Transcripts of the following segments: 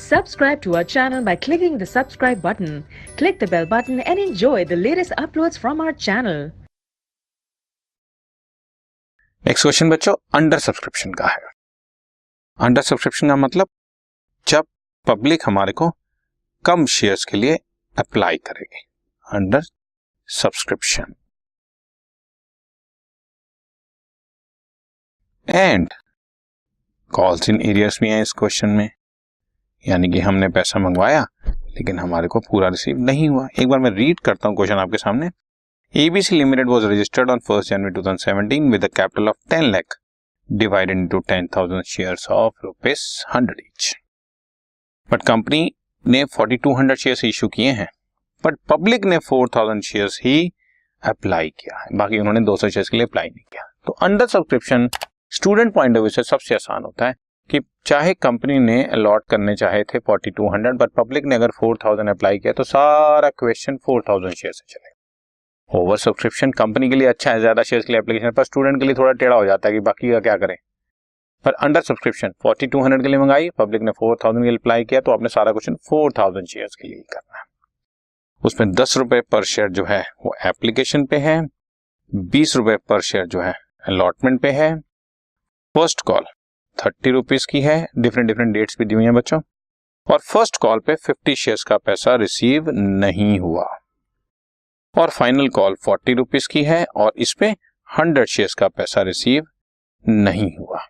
Subscribe to our channel by clicking the subscribe button. Click the bell button and enjoy the latest uploads from our channel. Next question बच्चों under subscription का है। Under subscription का मतलब जब public हमारे को कम shares के लिए अप्लाई करेगी। Under subscription and calls in arrears भी हैं इस क्वेश्चन में, यानी कि हमने पैसा मंगवाया लेकिन हमारे को पूरा रिसीव नहीं हुआ। एक बार मैं रीड करता हूं क्वेश्चन आपके सामने। ABC Limited was registered on 1st January 2017 with a capital of 10 lakh divided into 10,000 shares of rupees 100 each. But company ने 4200 शेयर्स इशू किए हैं, बट पब्लिक ने 4000 शेयर्स ही अप्लाई किया है, बाकी उन्होंने 200 शेयर्स के लिए अप्लाई नहीं किया। तो under subscription student point of view से सबसे आसान होता है कि चाहे कंपनी ने अलॉट करने चाहे थे 4200, बट पब्लिक ने अगर 4000 अप्लाई किया तो सारा क्वेश्चन 4000 शेयर से चलेगा। ओवर सब्सक्रिप्शन कंपनी के लिए अच्छा है, ज्यादा शेयर्स के लिए एप्लीकेशन, पर स्टूडेंट के लिए थोड़ा टेढ़ा हो जाता है कि बाकी का क्या करें। पर अंडर सब्सक्रिप्शन 4200 के लिए मंगाई, पब्लिक ने 4000 के लिए अप्लाई किया, तो आपने सारा क्वेश्चन 4000 शेयर्स के लिए ही करना है। उसमें 10 रुपए पर शेयर जो है वो एप्लीकेशन पे है, 20 रुपए पर शेयर जो है अलॉटमेंट पे है। फर्स्ट कॉल 30 रुपीज की है, डिफरेंट डेट्स भी दी हुई हैं बच्चों, और फर्स्ट कॉल पे 50 शेयर्स का पैसा रिसीव नहीं हुआ। और फाइनल कॉल 40 रुपीज की है और इस पे 100 शेयर्स का पैसा रिसीव नहीं हुआ।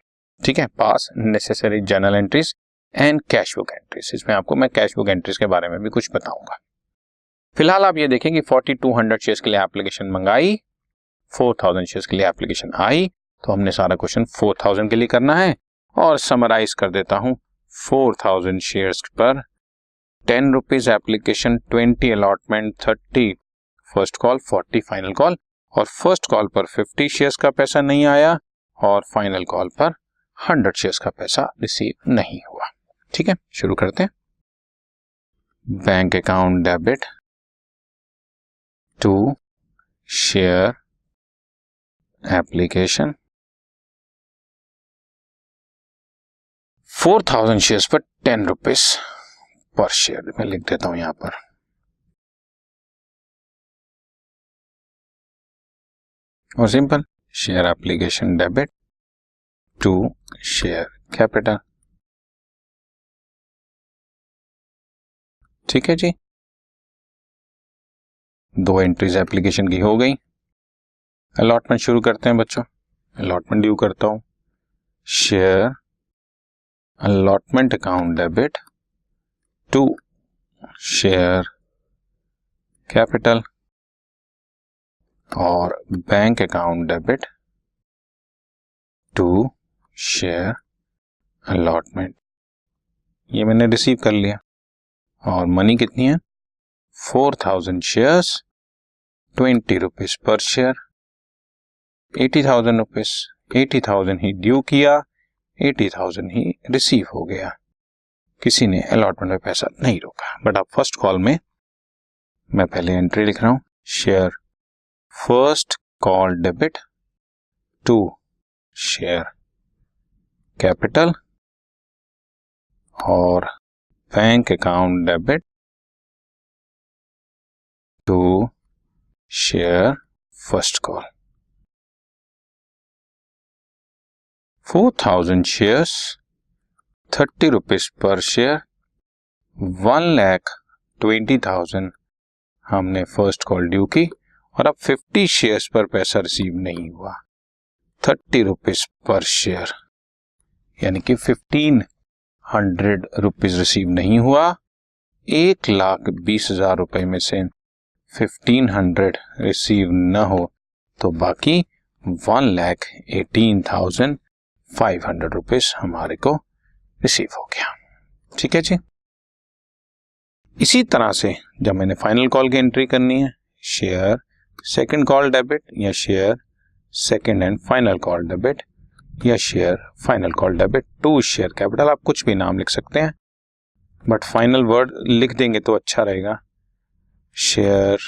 ठीक है, पास necessary journal entries and cash book entries. इसमें आपको मैं कैश बुक एंट्रीज के बारे में भी कुछ बताऊंगा। फिलहाल आप ये देखें कि 4200 शेयर्स के लिए एप्लीकेशन मंगाई, 4000 शेयर्स के लिए एप्लीकेशन आई, तो हमने सारा क्वेश्चन 4000 के लिए करना है। और समराइज कर देता हूं, 4000 शेयर्स पर 10 rupees application, 20 allotment, 30 first call, 40 final call, और फर्स्ट कॉल पर 50 शेयर्स का पैसा नहीं आया और फाइनल कॉल पर 100 शेयर्स का पैसा रिसीव नहीं हुआ। ठीक है, शुरू करते हैं। Bank account debit to share application 4000 shares पर 10 रुपीज पर शेयर। मैं लिख देता हूं यहां पर। और simple share application debit to share capital. ठीक है जी, 2 एंट्रीज एप्लीकेशन की हो गई। अलॉटमेंट शुरू करते हैं बच्चों। अलॉटमेंट ड्यू करता हूं, share allotment account debit to share capital, और bank account debit to share allotment. ये मैंने रिसीव कर लिया। और मनी कितनी है? 4000 shares, 20 rupees per share, 80,000 rupees. 80,000 ही ड्यू किया, 80,000 ही रिसीव हो गया। किसी ने अलॉटमेंट में पैसा नहीं रोका। बट अब फर्स्ट कॉल में मैं पहले एंट्री लिख रहा हूं, share first call debit to share capital, और bank account debit to share first call. 4000 shares, 30 rupees per share, 1,20,000 हमने फर्स्ट कॉल ड्यू की, और अब 50 शेयर्स पर पैसा रिसीव नहीं हुआ, 30 रुपीज पर शेयर, यानी कि 1500 रुपीज रिसीव नहीं हुआ। 1,20,000 रुपए में से 1500 रिसीव न हो तो बाकी 1,18,500 रुपीज हमारे को रिसीव हो गया। ठीक है जी। इसी तरह से जब मैंने फाइनल कॉल की एंट्री करनी है, शेयर सेकंड कॉल डेबिट, या share second and final call debit, या share final call debit to share capital. आप कुछ भी नाम लिख सकते हैं, बट फाइनल वर्ड लिख देंगे तो अच्छा रहेगा। Share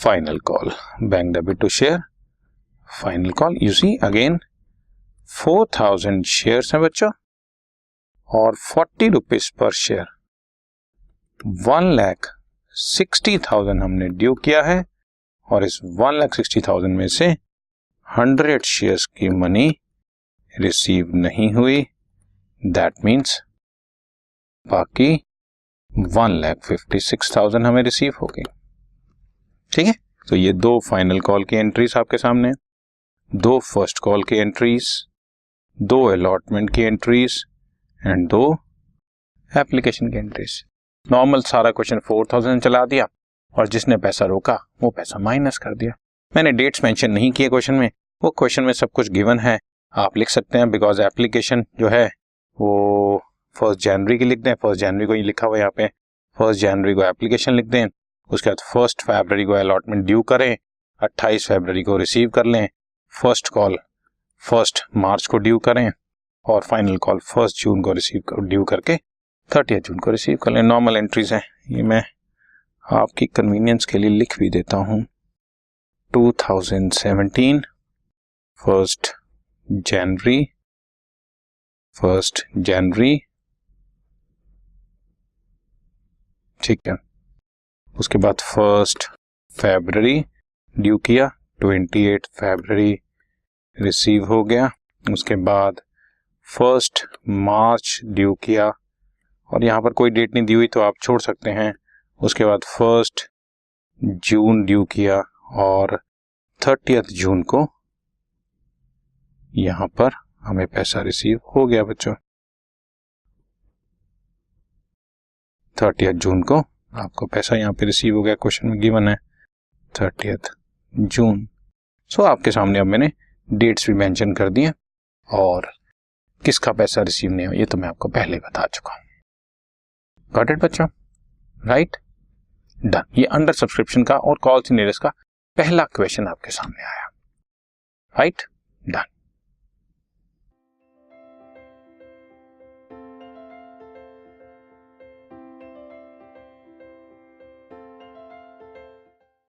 final call, bank debit to share final call. You see again 4000 shares हैं बच्चों, और 40 रुपीज पर शेयर 1,60,000 हमने ड्यू किया है और इस 1,60,000 में से 100 शेयर्स की मनी रिसीव नहीं हुई। दैट मीन्स बाकी 1,56,000 हमें रिसीव हो गई। ठीक है, तो ये 2 फाइनल कॉल की एंट्रीज आपके सामने, 2 फर्स्ट कॉल की एंट्रीज, 2 अलॉटमेंट की एंट्रीज एंड 2 एप्लीकेशन की एंट्रीज। नॉर्मल सारा क्वेश्चन 4,000 चला दिया और जिसने पैसा रोका वो पैसा माइनस कर दिया। मैंने डेट्स मेंशन नहीं किए क्वेश्चन में, वो क्वेश्चन में सब कुछ गिवन है, आप लिख सकते हैं, बिकॉज एप्लीकेशन जो है वो 1 जनवरी की लिख दें, 1 जनवरी को ही लिखा हुआ है यहाँ पे, 1 जनवरी को एप्लीकेशन लिख दें, उसके बाद 1 फरवरी को अलॉटमेंट ड्यू करें, 28 फरवरी को रिसीव कर लें, फर्स्ट कॉल 1 मार्च को ड्यू करें और फाइनल कॉल 1 जून को रिसीव ड्यू करके 30 जून को रिसीव कर लें। नॉर्मल एंट्रीज हैं, ये मैं आपकी कन्वीनियंस के लिए लिख भी देता हूँ। 2017 1 जनवरी, ठीक है, उसके बाद 1 फरवरी ड्यू किया, 28 फरवरी रिसीव हो गया, उसके बाद 1 मार्च ड्यू किया और यहाँ पर कोई डेट नहीं दी हुई तो आप छोड़ सकते हैं, उसके बाद 1 जून ड्यू किया और 30 जून को यहाँ पर हमें पैसा रिसीव हो गया बच्चों। 30 जून को आपको पैसा यहाँ पे रिसीव हो गया, क्वेश्चन में गिवन है 30 जून। सो आपके सामने अब मैंने डेट्स भी मेंशन कर दिए और किसका पैसा रिसीव नहीं हुआ ये तो मैं आपको पहले बता चुका हूँ। गॉट इट बच्चों, राइट, डन। ये अंडर सब्सक्रिप्शन का और कॉल्स इन एरियर्स का पहला क्वेश्चन आपके सामने आया, राइट, डन।